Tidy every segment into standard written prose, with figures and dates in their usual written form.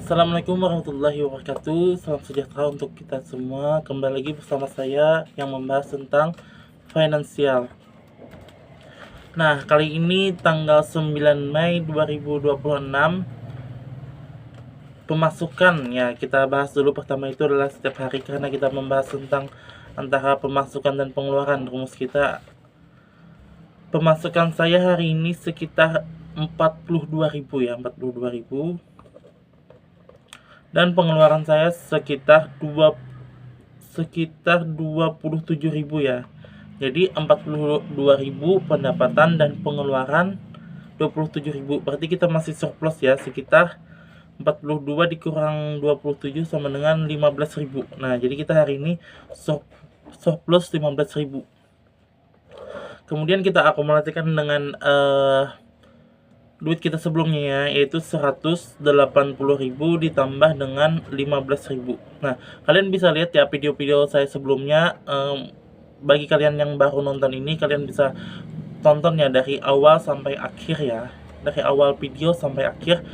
Assalamualaikum warahmatullahi wabarakatuh. Salam sejahtera untuk kita semua. Kembali lagi bersama saya yang membahas tentang finansial. Nah, kali ini tanggal 9 Mei 2026, pemasukan ya, kita bahas dulu. Pertama itu adalah setiap hari, karena kita membahas tentang antara pemasukan dan pengeluaran. Rumus kita, pemasukan saya hari ini sekitar 42.000 ya, 42.000. Dan pengeluaran saya sekitar 27.000 ya. Jadi 42.000 pendapatan dan pengeluaran 27.000. Berarti kita masih surplus ya, sekitar 42 dikurang 27 sama dengan 15.000. Nah, jadi kita hari ini surplus 15.000. Kemudian kita akumulasikan dengan duit kita sebelumnya ya, yaitu 180.000 ditambah dengan 15.000. Nah, kalian bisa lihat ya video-video saya sebelumnya. Bagi kalian yang baru nonton ini, kalian bisa tonton ya dari awal sampai akhir ya, dari awal video sampai akhir.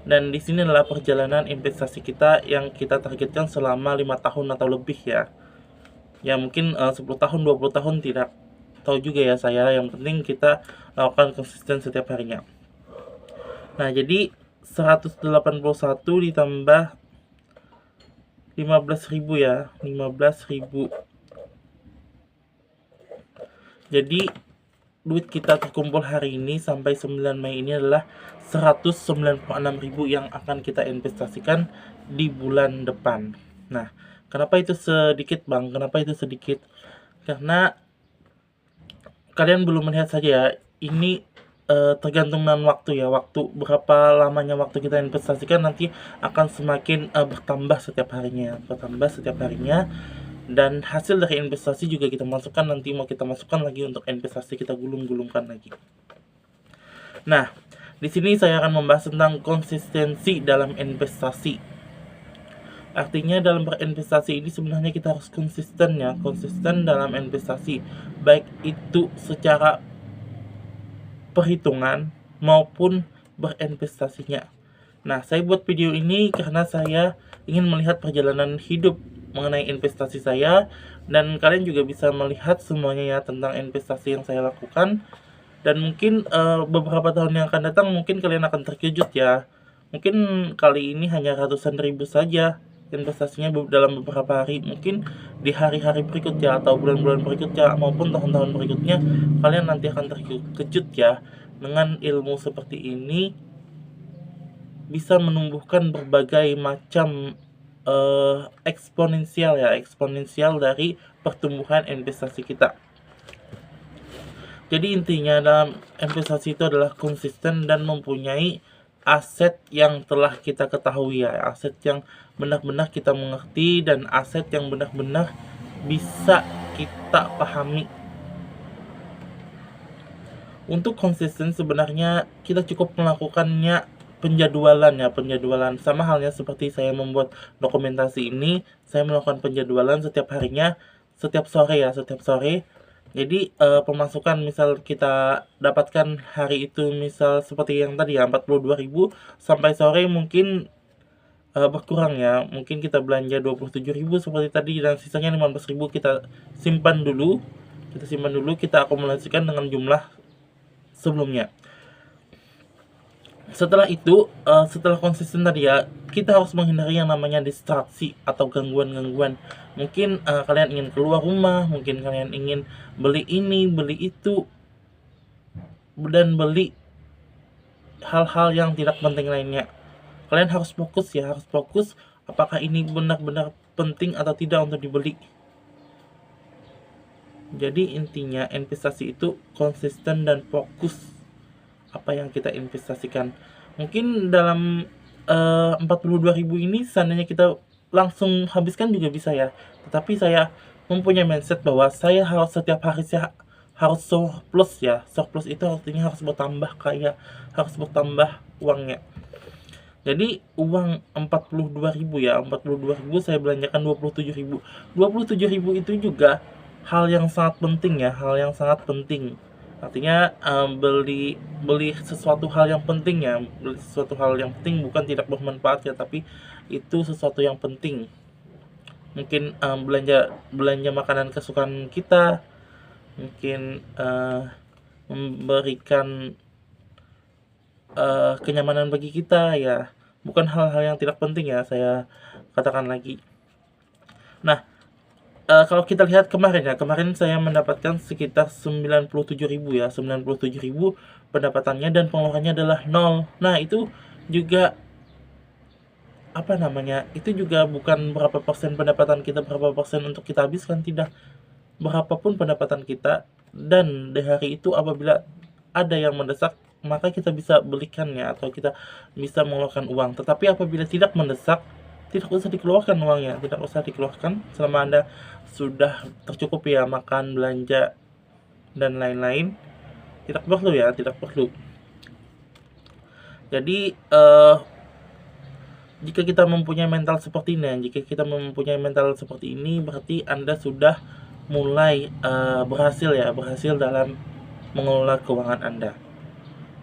Dan di sini adalah perjalanan investasi kita yang kita targetkan selama 5 tahun atau lebih ya. Ya mungkin 10 tahun, 20 tahun tidak tahu juga ya saya. Yang penting kita lakukan konsisten setiap harinya. Nah, jadi 181 ditambah 15.000 ya, 15.000. Jadi duit kita terkumpul hari ini sampai 9 Mei ini adalah 196.000 yang akan kita investasikan di bulan depan. Nah, kenapa itu sedikit Bang? Kenapa itu sedikit? Karena kalian belum melihat saja ya, ini tergantung dengan waktu ya. Waktu berapa lamanya waktu kita investasikan nanti akan semakin bertambah setiap harinya, dan hasil dari investasi juga kita masukkan, nanti mau kita masukkan lagi untuk investasi, kita gulung-gulungkan lagi. Nah, di sini saya akan membahas tentang konsistensi dalam investasi. Artinya dalam berinvestasi ini sebenarnya kita harus konsisten ya, konsisten dalam investasi, baik itu secara perhitungan maupun berinvestasinya. Nah, saya buat video ini karena saya ingin melihat perjalanan hidup mengenai investasi saya, dan kalian juga bisa melihat semuanya ya tentang investasi yang saya lakukan. Dan mungkin beberapa tahun yang akan datang mungkin kalian akan terkejut ya. Mungkin kali ini hanya ratusan ribu saja investasinya dalam beberapa hari. Mungkin di hari-hari berikutnya atau bulan-bulan berikutnya maupun tahun-tahun berikutnya kalian nanti akan terkejut ya, dengan ilmu seperti ini bisa menumbuhkan berbagai macam eksponensial dari pertumbuhan investasi kita. Jadi intinya dalam investasi itu adalah konsisten dan mempunyai aset yang telah kita ketahui ya, aset yang benar-benar kita mengerti dan aset yang benar-benar bisa kita pahami. Untuk konsisten sebenarnya kita cukup melakukannya penjadwalan sama halnya seperti saya membuat dokumentasi ini. Saya melakukan penjadwalan setiap harinya, setiap sore. Jadi pemasukan misal kita dapatkan hari itu misal seperti yang tadi ya 42.000, sampai sore mungkin berkurang ya, mungkin kita belanja 27.000 seperti tadi, dan sisanya 15.000 kita simpan dulu, kita akumulasikan dengan jumlah sebelumnya. Setelah itu, setelah konsisten tadi ya, kita harus menghindari yang namanya distraksi atau gangguan-gangguan. Mungkin kalian ingin keluar rumah, mungkin kalian ingin beli ini, beli itu, dan beli hal-hal yang tidak penting lainnya. Kalian harus fokus apakah ini benar-benar penting atau tidak untuk dibeli. Jadi intinya investasi itu konsisten dan fokus apa yang kita investasikan. Mungkin dalam 42.000 ini seandainya kita langsung habiskan juga bisa ya, tetapi saya mempunyai mindset bahwa saya harus setiap hari saya harus surplus ya. Surplus itu artinya harus bertambah kaya, harus bertambah uangnya. Jadi uang 42.000 ya, 42.000 saya belanjakan 27.000 itu juga hal yang sangat penting ya, hal yang sangat penting. Artinya beli sesuatu hal yang penting ya, beli sesuatu hal yang penting, bukan tidak bermanfaat ya, tapi itu sesuatu yang penting. Mungkin belanja belanja makanan kesukaan kita, mungkin memberikan kenyamanan bagi kita ya, bukan hal-hal yang tidak penting ya, saya katakan lagi. Nah, kalau kita lihat kemarin ya, kemarin saya mendapatkan sekitar 97.000 ya, 97.000 pendapatannya, dan pengeluarannya adalah nol. Nah, itu juga apa namanya, itu juga bukan berapa persen pendapatan kita, berapa persen untuk kita habiskan, tidak. Berapapun pendapatan kita, dan di hari itu apabila ada yang mendesak, maka kita bisa belikannya atau kita bisa mengeluarkan uang. Tetapi apabila tidak mendesak, tidak usah dikeluarkan uangnya, tidak usah dikeluarkan selama Anda sudah tercukup ya, makan, belanja, dan lain-lain. Tidak perlu ya, tidak perlu. Jadi jika kita mempunyai mental seperti ini, berarti Anda sudah mulai berhasil ya, berhasil dalam mengelola keuangan Anda.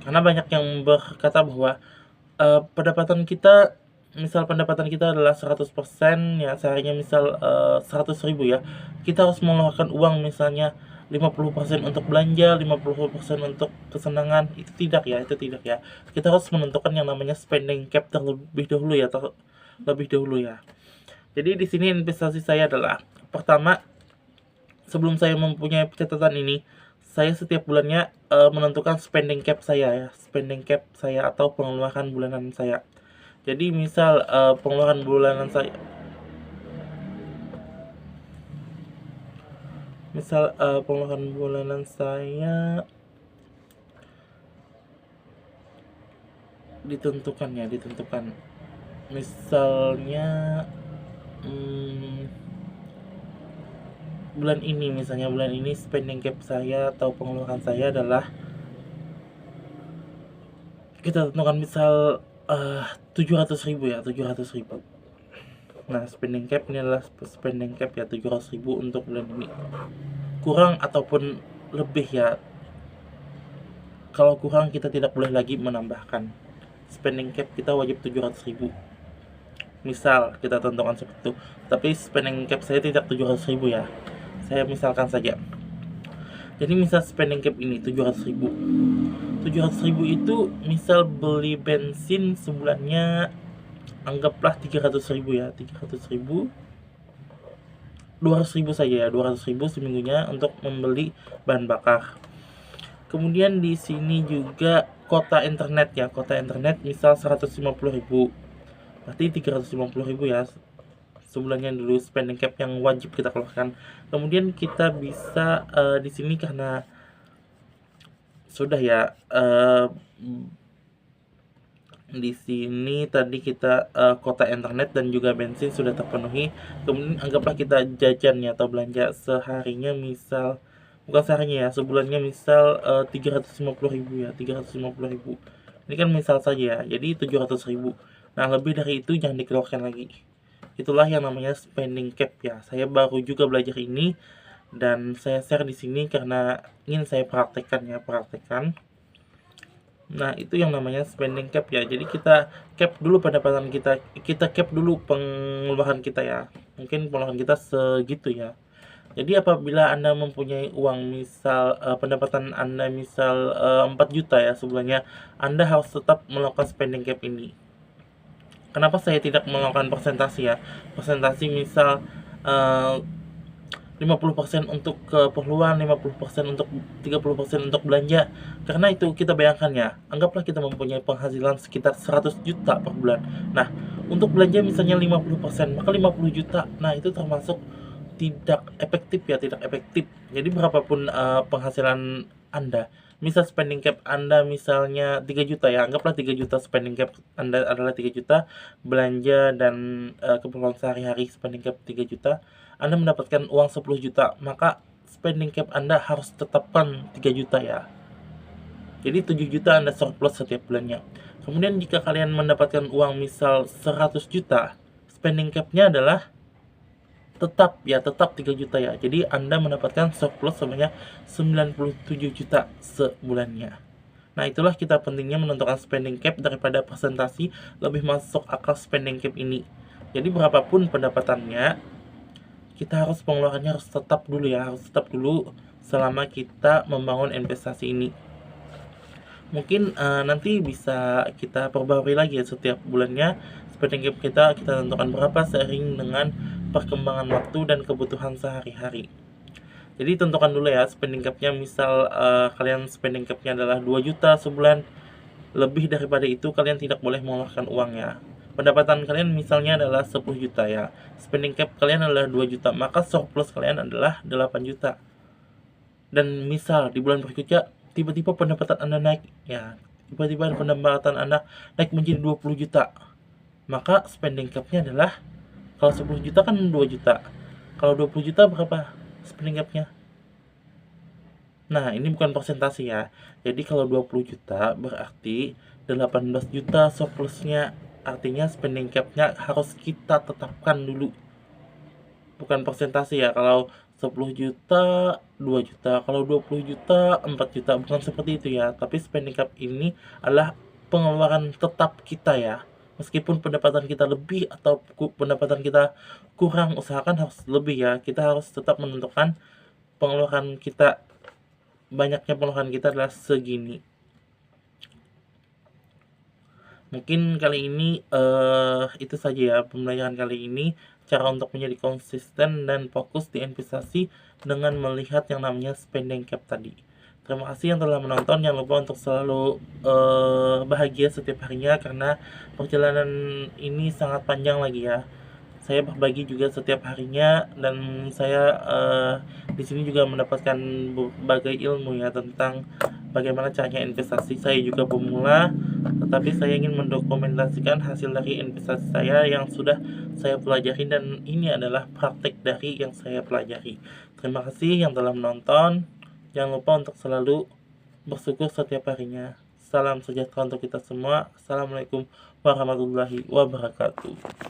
Karena banyak yang berkata bahwa pendapatan kita adalah 100% ya, seharinya misal 100.000 ya, kita harus mengeluarkan uang misalnya 50% untuk belanja, 50% untuk kesenangan. Itu tidak ya, kita harus menentukan yang namanya spending cap terlebih dahulu ya. Jadi di sini investasi saya adalah, pertama, sebelum saya mempunyai catatan ini, saya setiap bulannya menentukan spending cap saya atau pengeluaran bulanan saya. Jadi misal pengeluaran bulanan saya ditentukan misalnya bulan ini spending cap saya atau pengeluaran saya adalah, kita tentukan misal 700.000 ya, 700.000. Nah, spending cap ini adalah spending cap ya, 700.000 untuk bulan ini. Kurang ataupun lebih ya, kalau kurang kita tidak boleh lagi menambahkan. Spending cap kita wajib 700.000. Misal kita tentukan seperti itu, tapi spending cap saya tidak 700.000 ya, saya misalkan saja. Jadi misal spending cap ini 700.000 itu misal beli bensin sebulannya anggaplah 300.000 ya, 300.000, 200.000 saja ya, 200.000 seminggunya untuk membeli bahan bakar. Kemudian di sini juga kuota internet misal 150.000, berarti 350.000 ya sebulannya dulu spending cap yang wajib kita keluarkan. Kemudian kita bisa di sini karena sudah ya, di sini tadi kita kuota internet dan juga bensin sudah terpenuhi. Kemudian anggaplah kita jajan ya, atau belanja seharinya misal, bukan seharinya ya, sebulannya misal 350.000 ya, 350.000. Ini kan misal saja ya, jadi 700.000. Nah, lebih dari itu jangan dikeluarkan lagi. Itulah yang namanya spending cap ya. Saya baru juga belajar ini dan saya share di sini karena ingin saya praktekkan. Nah, itu yang namanya spending cap ya. Jadi kita cap dulu pendapatan kita, kita cap dulu pengeluaran kita ya. Mungkin pengeluaran kita segitu ya. Jadi apabila Anda mempunyai uang, misal pendapatan Anda misal 4 juta ya sebulannya, Anda harus tetap melakukan spending cap ini. Kenapa saya tidak melakukan persentase ya? Persentase misal 50% untuk keperluan, 50% untuk 30% untuk belanja. Karena itu kita bayangkan ya, anggaplah kita mempunyai penghasilan sekitar 100 juta per bulan. Nah, untuk belanja misalnya 50%, maka 50 juta. Nah, itu termasuk tidak efektif. Jadi berapapun penghasilan Anda, misal spending cap Anda misalnya 3 juta ya, anggaplah 3 juta spending cap Anda adalah 3 juta, belanja dan keperluan sehari-hari spending cap 3 juta, Anda mendapatkan uang 10 juta, maka spending cap Anda harus tetapkan 3 juta ya. Jadi 7 juta Anda surplus setiap bulannya. Kemudian jika kalian mendapatkan uang misal 100 juta, spending cap-nya adalah tetap 3 juta ya. Jadi Anda mendapatkan surplus sebanyak 97 juta sebulannya. Nah, itulah kita pentingnya menentukan spending cap daripada presentasi, lebih masuk akal spending cap ini. Jadi berapapun pendapatannya, kita harus pengeluarannya harus tetap dulu selama kita membangun investasi ini. Mungkin nanti bisa kita perbarui lagi ya setiap bulannya spending cap kita tentukan berapa seiring dengan perkembangan waktu dan kebutuhan sehari-hari. Jadi tentukan dulu ya spending cap-nya, misal kalian spending cap-nya adalah 2 juta sebulan, lebih daripada itu kalian tidak boleh mengeluarkan uang ya. Pendapatan kalian misalnya adalah 10 juta ya, spending cap kalian adalah 2 juta, maka surplus kalian adalah 8 juta. Dan misal di bulan berikutnya tiba-tiba pendapatan Anda naik ya, tiba-tiba pendapatan Anda naik menjadi 20 juta, maka spending cap-nya adalah, kalau 10 juta kan 2 juta, kalau 20 juta berapa spending cap-nya? Nah, ini bukan persentase ya. Jadi kalau 20 juta berarti 18 juta surplusnya. Artinya spending cap-nya harus kita tetapkan dulu. Bukan persentase ya. Kalau 10 juta 2 juta, kalau 20 juta 4 juta, bukan seperti itu ya. Tapi spending cap ini adalah pengeluaran tetap kita ya. Meskipun pendapatan kita lebih atau pendapatan kita kurang, usahakan harus lebih ya. Kita harus tetap menentukan pengeluaran kita, banyaknya pengeluaran kita adalah segini. Mungkin kali ini itu saja ya pembelajaran kali ini, cara untuk menjadi konsisten dan fokus di investasi dengan melihat yang namanya spending cap tadi. Terima kasih yang telah menonton. Jangan lupa untuk selalu bahagia setiap harinya, karena perjalanan ini sangat panjang lagi ya. Saya berbagi juga setiap harinya, dan saya di sini juga mendapatkan berbagai ilmu ya tentang bagaimana caranya investasi. Saya juga pemula, tetapi saya ingin mendokumentasikan hasil dari investasi saya yang sudah saya pelajari, dan ini adalah praktek dari yang saya pelajari. Terima kasih yang telah menonton. Jangan lupa untuk selalu bersyukur setiap harinya. Salam sejahtera untuk kita semua. Assalamualaikum warahmatullahi wabarakatuh.